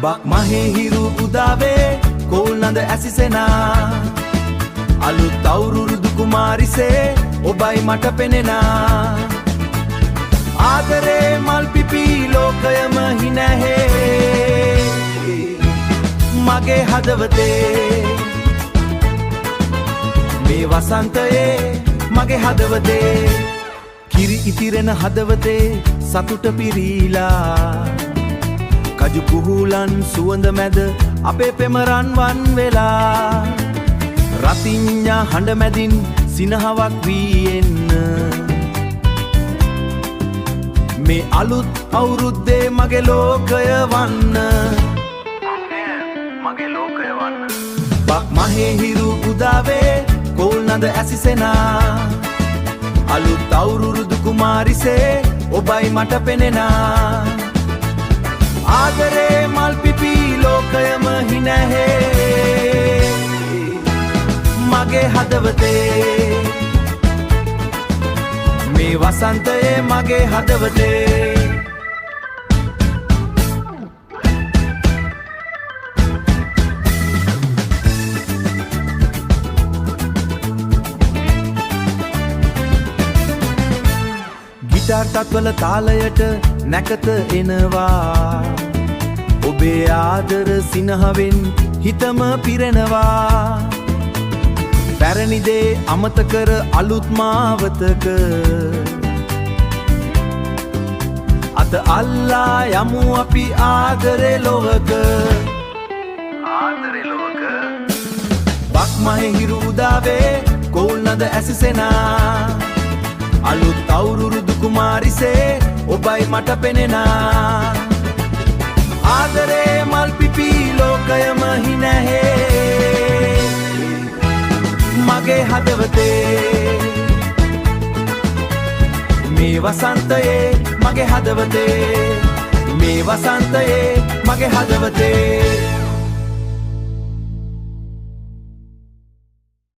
බක් මහේ හිරු උදාවේ call නද ඇසිසෙනා අලුත් අවුරුදු කුමාරිසේ ඔබයි මට පෙනෙනා ආදරේ මල් පිපි ලෝකයම හිනැහේ මගේ හදවතේ මේ වසන්තයේ මගේ හදවතේ කිරි ඉතිරෙන හදවතේ සතුට පිරීලා කජු කුහුලන් සුවඳ මැද අපේ පෙමරන් වන් වෙලා රතිඤ්ඤා හඬ මැදින් සිනහවක් වී එන්න මේ අලුත් අවුරුද්දේ මගේ ලෝකය වන්න මගේ ලෝකය වන්න බක් මහේ හිරු උදාවේ කෝල් නද ඇසිසෙනා අලුත් අවුරුදු කුමාරිසේ ඔබයි මට පෙනෙනා ආදරේ මල් පිපි ලෝකයම හිනැහේ මගේ හදවතේ මේ වසන්තයේ මගේ හදවතේ ගිටාර් තත්වල තාලයට නැකත එනවා ඔබේ ආදර සිනහවෙන් හිතම පිරෙනවා පැරණිදේ අමතකර අලුත් මාවතක අත අල්ලා යමු අපි ආදරේ ලොවක බක් මහේ හිරු උදාවේ කෝල් නද ඇසිසෙනා අලුත් අවුරුදු කුමාරිසේ ඔබයි මට පෙනෙනා ආදරේ මල් පිපි ලෝකයම හිනැහේ මගේ හදවතේ මේ වසන්තයේ මගේ හදවතේ මේ වසන්තයේ මගේ හදවතේ